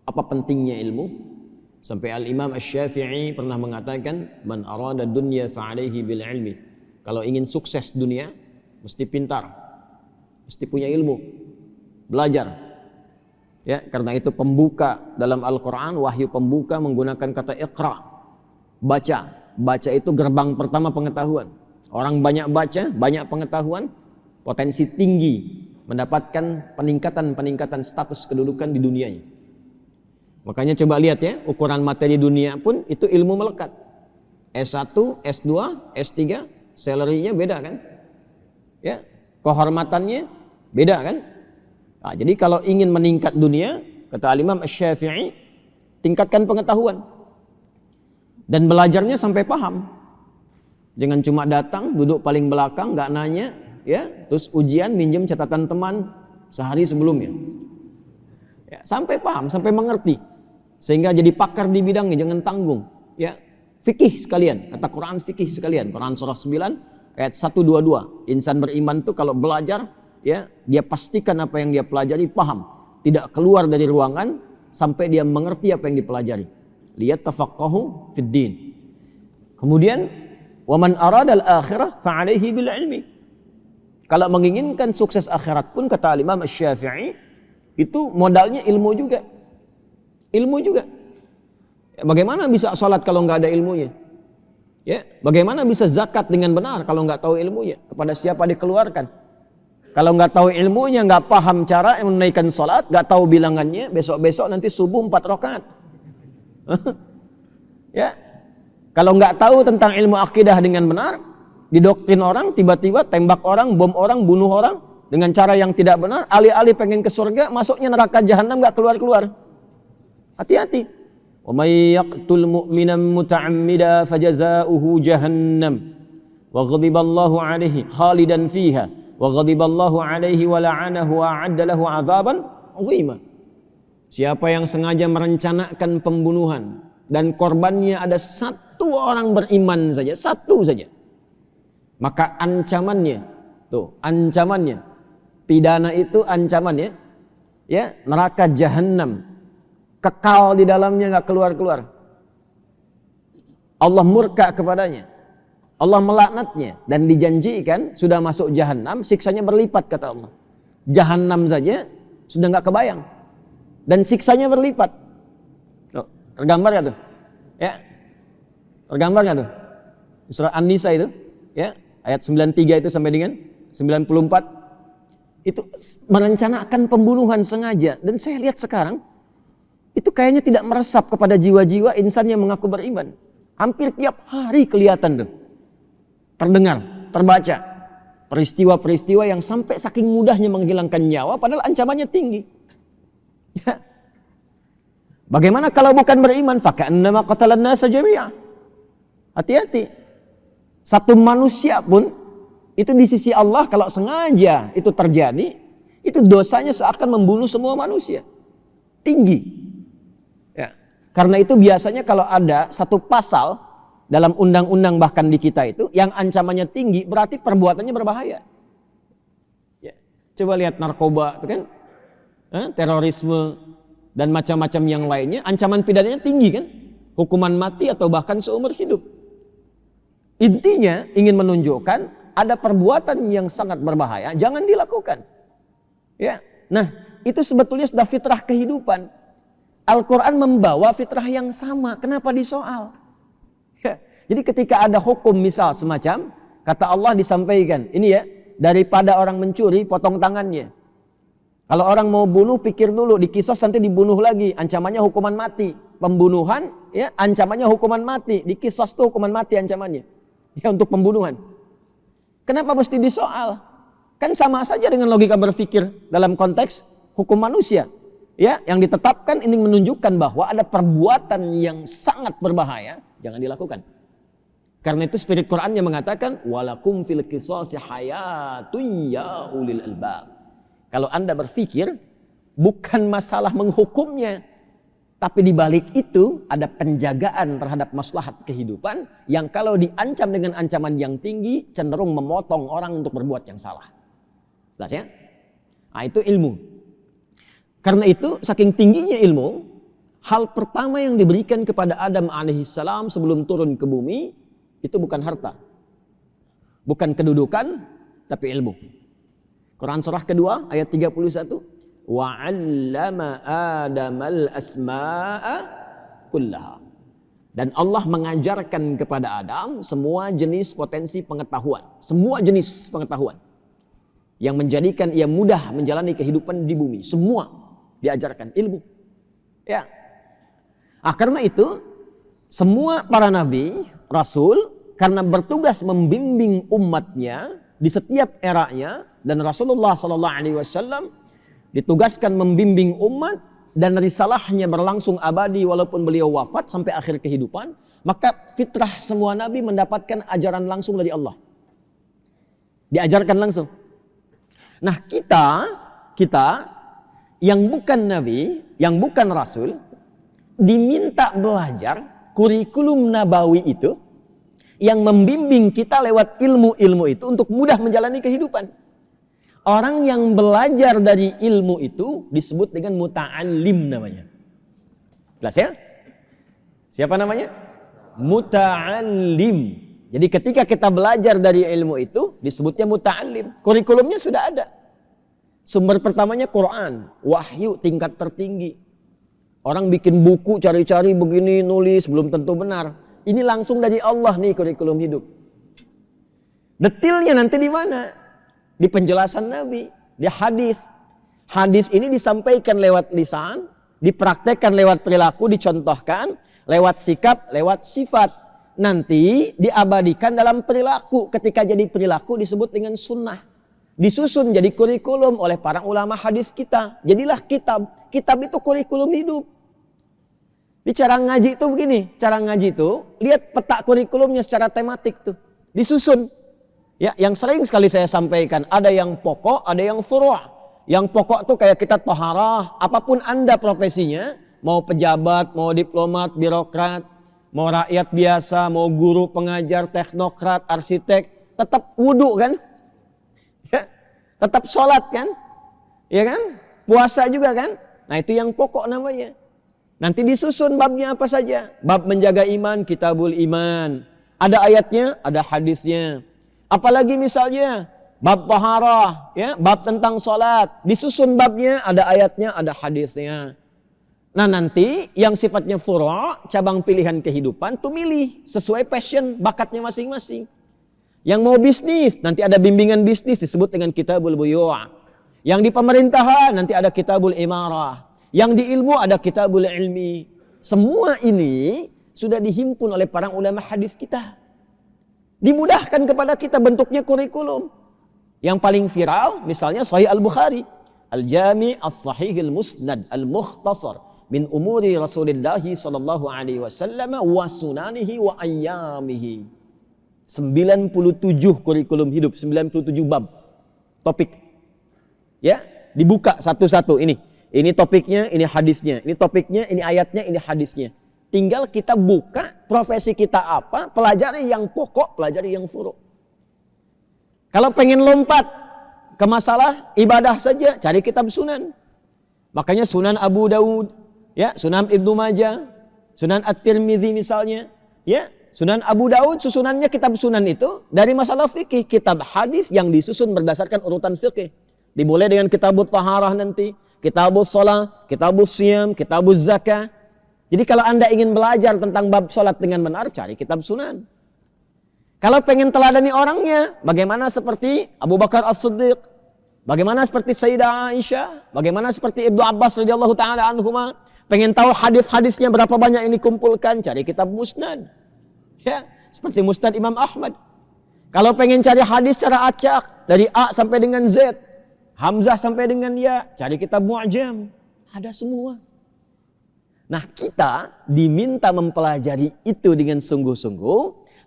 Apa pentingnya ilmu? Sampai Al-Imam Asy-Syafi'i pernah mengatakan, man arada dunya fa'alaihi bil ilmi. Kalau ingin sukses dunia, mesti pintar, mesti punya ilmu, belajar. Ya, karena itu pembuka dalam Al-Quran, wahyu pembuka menggunakan kata iqra, baca. Baca itu gerbang pertama pengetahuan. Orang banyak baca, banyak pengetahuan, potensi tinggi mendapatkan peningkatan status kedudukan di dunianya. Makanya coba lihat ya, ukuran materi dunia pun itu ilmu melekat. S1, S2, S3, salary-nya beda kan? Ya, kehormatannya beda kan? Nah, jadi kalau ingin meningkat dunia, kata Al-Imam Asy-Syafi'i, tingkatkan pengetahuan dan belajarnya sampai paham. Jangan cuma datang, duduk paling belakang, nggak nanya, ya, terus ujian minjem catatan teman sehari sebelumnya. Ya, sampai paham, sampai mengerti, sehingga jadi pakar di bidangnya, jangan tanggung. Ya, fikih sekalian, kata Quran fikih sekalian. Quran surah 9 ayat 122. Insan beriman tuh kalau belajar, ya, dia pastikan apa yang dia pelajari paham, tidak keluar dari ruangan sampai dia mengerti apa yang dipelajari. Lihat tafaqahu fid din. Kemudian waman aradal akhirah fa'alaihi bil ilmi. Kalau menginginkan sukses akhirat pun, kata Imam Asy-Syafi'i, itu modalnya ilmu juga. Ilmu juga. Bagaimana bisa salat kalau nggak ada ilmunya? Ya, bagaimana bisa zakat dengan benar kalau nggak tahu ilmunya? Kepada siapa dikeluarkan? Kalau nggak tahu ilmunya, nggak paham cara menunaikan salat, nggak tahu bilangannya, besok-besok nanti subuh 4 rakaat. Ya, kalau nggak tahu tentang ilmu akidah dengan benar, didoktrin orang, tiba-tiba tembak orang, bom orang, bunuh orang dengan cara yang tidak benar, alih-alih pengen ke surga, masuknya neraka jahanam, nggak keluar-keluar. Hati-hati. Wa may yaqtul mu'minan muta'ammida fajaza'uhu jahannam wa ghadiballahu 'alaihi khalidan fiha wa ghadiballahu 'alaihi wa la'anahu wa 'adda lahu 'adzaban 'azima. Siapa yang sengaja merencanakan pembunuhan dan korbannya ada satu orang beriman saja, satu saja, maka ancamannya, pidana itu ancamannya, ya, neraka jahanam, kekal di dalamnya, nggak keluar-keluar. Allah murka kepadanya, Allah melaknatnya, dan dijanjikan sudah masuk jahanam, siksanya berlipat, kata Allah. Jahanam saja sudah nggak kebayang, dan siksanya berlipat. Tuh, tergambar nggak tuh? Ya, tergambar nggak tuh? Surah An-Nisa itu, ya, ayat 93 itu sampai dengan 94, itu merencanakan pembunuhan sengaja. Dan saya lihat sekarang itu kayaknya tidak meresap kepada jiwa-jiwa insan yang mengaku beriman. Hampir tiap hari kelihatan tuh, terdengar, terbaca peristiwa-peristiwa yang sampai saking mudahnya menghilangkan nyawa, padahal ancamannya tinggi. Ya. Bagaimana kalau bukan beriman? Faka'annama qatalan nasa jami'a. Hati-hati. Satu manusia pun itu di sisi Allah kalau sengaja itu terjadi, itu dosanya seakan membunuh semua manusia. Tinggi. Ya. Karena itu biasanya kalau ada satu pasal dalam undang-undang bahkan di kita itu yang ancamannya tinggi, berarti perbuatannya berbahaya. Ya. Coba lihat narkoba itu kan, terorisme dan macam-macam yang lainnya, ancaman pidananya tinggi kan, hukuman mati atau bahkan seumur hidup. Intinya ingin menunjukkan ada perbuatan yang sangat berbahaya, jangan dilakukan. Ya, nah itu sebetulnya sudah fitrah kehidupan. Al-Quran membawa fitrah yang sama, kenapa disoal? Ya, jadi ketika ada hukum misal semacam, kata Allah disampaikan, ini ya, daripada orang mencuri, potong tangannya. Kalau orang mau bunuh, pikir dulu, dikisos nanti dibunuh lagi, ancamannya hukuman mati. Pembunuhan, ya, ancamannya hukuman mati, dikisos tuh hukuman mati ancamannya, ya, untuk pembunuhan. Kenapa mesti disoal? Kan sama saja dengan logika berpikir dalam konteks hukum manusia, ya, yang ditetapkan ini menunjukkan bahwa ada perbuatan yang sangat berbahaya, jangan dilakukan. Karena itu spirit Qurannya mengatakan, walakum fil qisasi hayatun ya ulil albab. Kalau Anda berpikir, bukan masalah menghukumnya, tapi di balik itu ada penjagaan terhadap maslahat kehidupan yang kalau diancam dengan ancaman yang tinggi cenderung memotong orang untuk berbuat yang salah. Jelas ya? Nah, itu ilmu. Karena itu saking tingginya ilmu, hal pertama yang diberikan kepada Adam alaihissalam sebelum turun ke bumi itu bukan harta, bukan kedudukan, tapi ilmu. Quran surah kedua ayat 31, wa 'allama Adamal asma'a kullaha. Dan Allah mengajarkan kepada Adam semua jenis potensi pengetahuan, semua jenis pengetahuan yang menjadikan ia mudah menjalani kehidupan di bumi. Semua diajarkan ilmu. Ya. Karena itu semua para nabi, rasul karena bertugas membimbing umatnya di setiap eranya, dan Rasulullah sallallahu alaihi wasallam ditugaskan membimbing umat dan risalahnya berlangsung abadi walaupun beliau wafat sampai akhir kehidupan, maka fitrah semua nabi mendapatkan ajaran langsung dari Allah. Diajarkan langsung. Nah, kita yang bukan nabi, yang bukan rasul, diminta belajar kurikulum nabawi itu yang membimbing kita lewat ilmu-ilmu itu untuk mudah menjalani kehidupan. Orang yang belajar dari ilmu itu disebut dengan muta'allim namanya. Jelas ya? Siapa namanya? Muta'allim. Jadi ketika kita belajar dari ilmu itu disebutnya muta'allim. Kurikulumnya sudah ada. Sumber pertamanya Quran, wahyu tingkat tertinggi. Orang bikin buku cari-cari begini nulis belum tentu benar. Ini langsung dari Allah nih kurikulum hidup. Detailnya nanti di mana? Di penjelasan Nabi, di hadis. Hadis ini disampaikan lewat lisan, dipraktekkan lewat perilaku, dicontohkan lewat sikap, lewat sifat. Nanti diabadikan dalam perilaku. Ketika jadi perilaku disebut dengan sunnah. Disusun jadi kurikulum oleh para ulama hadis kita. Jadilah kitab. Kitab itu kurikulum hidup. Di cara ngaji itu begini, cara ngaji itu lihat peta kurikulumnya secara tematik tuh, disusun. Ya, yang sering sekali saya sampaikan, ada yang pokok, ada yang furu'. Yang pokok tuh kayak kita toharah, apapun Anda profesinya, mau pejabat, mau diplomat, birokrat, mau rakyat biasa, mau guru, pengajar, teknokrat, arsitek, tetap wudu kan? Ya, tetap sholat kan? Ya kan? Puasa juga kan? Nah, itu yang pokok namanya. Nanti disusun babnya apa saja. Bab menjaga iman, kitabul iman. Ada ayatnya, ada hadisnya. Apalagi misalnya bab taharah, ya, bab tentang salat, disusun babnya, ada ayatnya, ada hadisnya. Nah, nanti yang sifatnya furu', cabang pilihan kehidupan tuh milih sesuai passion, bakatnya masing-masing. Yang mau bisnis, nanti ada bimbingan bisnis disebut dengan kitabul buyu'. Yang di pemerintahan nanti ada kitabul imarah. Yang di ilmu ada kitabul ilmi. Semua ini sudah dihimpun oleh para ulama hadis kita. Dimudahkan kepada kita bentuknya kurikulum. Yang paling viral misalnya Sahih Al-Bukhari. Al-Jami' As-Sahih Al-Musnad Al-Mukhtasar min umuri Rasulullah sallallahu alaihi wasallam wa sunanihi wa ayyamihi. 97 kurikulum hidup, 97 bab. Topik. Ya, dibuka satu-satu ini. Ini topiknya, ini hadisnya. Ini topiknya, ini ayatnya, ini hadisnya. Tinggal kita buka profesi kita apa, pelajari yang pokok, pelajari yang furu'. Kalau pengen lompat ke masalah ibadah saja, cari kitab sunan. Makanya Sunan Abu Daud, ya, Sunan Ibnu Majah, Sunan At-Tirmidzi misalnya, ya, Sunan Abu Daud susunannya kitab sunan itu dari masalah fikih, kitab hadis yang disusun berdasarkan urutan fikih. Dimulai dengan kitabut taharah nanti, kitabus shalah, kitabus siyam, kitabus zakah. Jadi kalau Anda ingin belajar tentang bab salat dengan benar, cari kitab sunan. Kalau pengen teladani orangnya, bagaimana seperti Abu Bakar As-Siddiq, bagaimana seperti Sayyidah Aisyah, bagaimana seperti Ibnu Abbas radhiyallahu taala anhuma, pengen tahu hadis-hadisnya berapa banyak yang dikumpulkan, cari kitab musnad. Ya, seperti Musnad Imam Ahmad. Kalau pengen cari hadis secara acak dari A sampai dengan Z, Hamzah sampai dengan Ya, cari kitab Mu'jam. Ada semua. Nah, kita diminta mempelajari itu dengan sungguh-sungguh,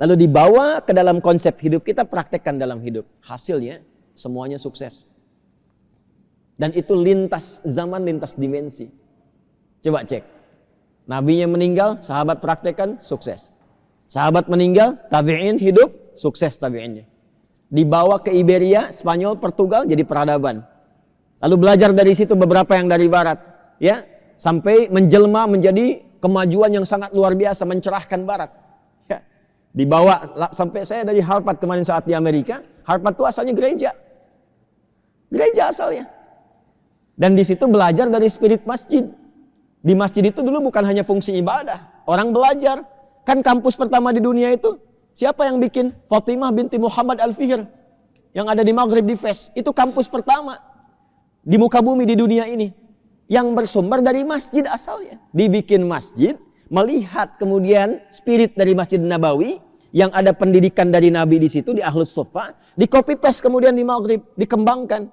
lalu dibawa ke dalam konsep hidup kita, praktekkan dalam hidup. Hasilnya semuanya sukses. Dan itu lintas zaman, lintas dimensi. Coba cek. Nabinya meninggal, sahabat praktekkan, sukses. Sahabat meninggal, tabi'in hidup, sukses tabi'innya. Dibawa ke Iberia, Spanyol, Portugal, jadi peradaban. Lalu belajar dari situ beberapa yang dari barat. Ya, sampai menjelma menjadi kemajuan yang sangat luar biasa, mencerahkan barat. Ya. Dibawa sampai saya dari Harvard kemarin saat di Amerika. Harvard itu asalnya gereja. Gereja asalnya. Dan di situ belajar dari spirit masjid. Di masjid itu dulu bukan hanya fungsi ibadah, orang belajar. Kan kampus pertama di dunia itu siapa yang bikin? Fatimah binti Muhammad Al-Fihr yang ada di Maghrib di Fes. Itu kampus pertama di muka bumi di dunia ini yang bersumber dari masjid asalnya. Dibikin masjid, melihat kemudian spirit dari Masjid Nabawi yang ada pendidikan dari Nabi di situ di Ahlus Suffah, di copy paste kemudian di Maghrib, dikembangkan.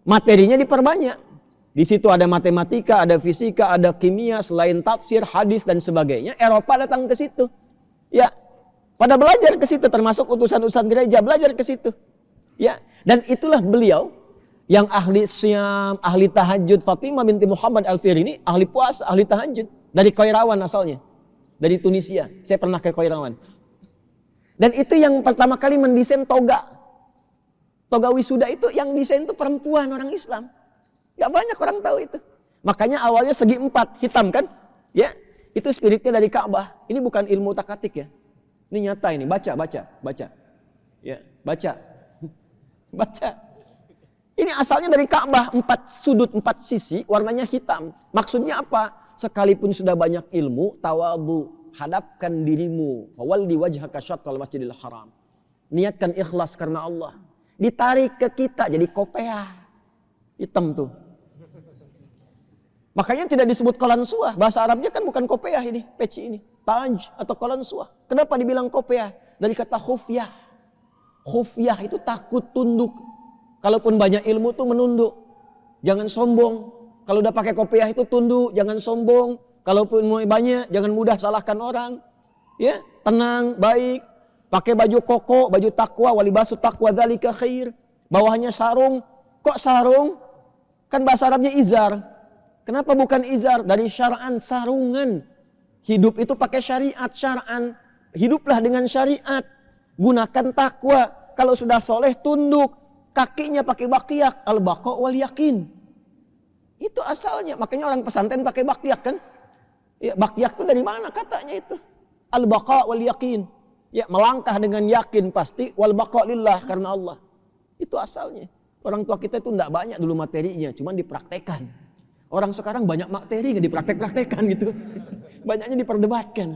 Materinya diperbanyak. Di situ ada matematika, ada fisika, ada kimia, selain tafsir, hadis dan sebagainya. Eropa datang ke situ. Ya, pada belajar ke situ, termasuk utusan-utusan gereja belajar ke situ. Ya, dan itulah beliau yang ahli syam, ahli tahajud. Fatimah binti Muhammad Al-Fihr ini ahli puasa, ahli tahajud. Dari Qairawan asalnya. Dari Tunisia. Saya pernah ke Qairawan. Dan itu yang pertama kali mendesain toga. Toga wisuda itu yang desain itu perempuan orang Islam. Gak banyak orang tahu itu. Makanya awalnya segi 4, hitam kan? Ya, itu spiritnya dari Ka'bah. Ini bukan ilmu takatik ya. Ini nyata ini, baca. Ya, baca. Baca. Ini asalnya dari Ka'bah, 4 sudut, 4 sisi, warnanya hitam. Maksudnya apa? Sekalipun sudah banyak ilmu, tawadhu, hadapkan dirimu. Fawalli wajhaka syatral masjidil haram. Niatkan ikhlas karena Allah. Ditarik ke kita jadi kopiah. Hitam tuh. Makanya tidak disebut qalansuah. Bahasa Arabnya kan bukan kopiah ini, peci ini. Taj atau qalansuah. Kenapa dibilang kopiah? Dari kata khufyah. Khufyah itu takut, tunduk. Kalaupun banyak ilmu tuh menunduk. Jangan sombong. Kalau udah pakai kopiah itu tunduk, jangan sombong. Kalaupun mulai banyak, jangan mudah salahkan orang. Ya, tenang, baik. Pakai baju koko, baju takwa, walibasu takwa dzalika khair. Bawahnya sarung. Kok sarung? Kan bahasa Arabnya izar. Kenapa bukan izar? Dari syar'an, sarungan. Hidup itu pakai syariat, syar'an. Hiduplah dengan syariat. Gunakan takwa. Kalau sudah soleh, tunduk. Kakinya pakai baqiyak, al-baqa wal yakin. Itu asalnya. Makanya orang pesantren pakai baqiyak kan? Ya, baqiyak itu dari mana katanya itu? Al-baqa wal yakin. Ya, melangkah dengan yakin pasti, wal baqa lillah, karena Allah. Itu asalnya. Orang tua kita itu enggak banyak dulu materinya, cuman dipraktekan. Orang sekarang banyak materi nggak dipraktek-praktekan gitu. Banyaknya diperdebatkan.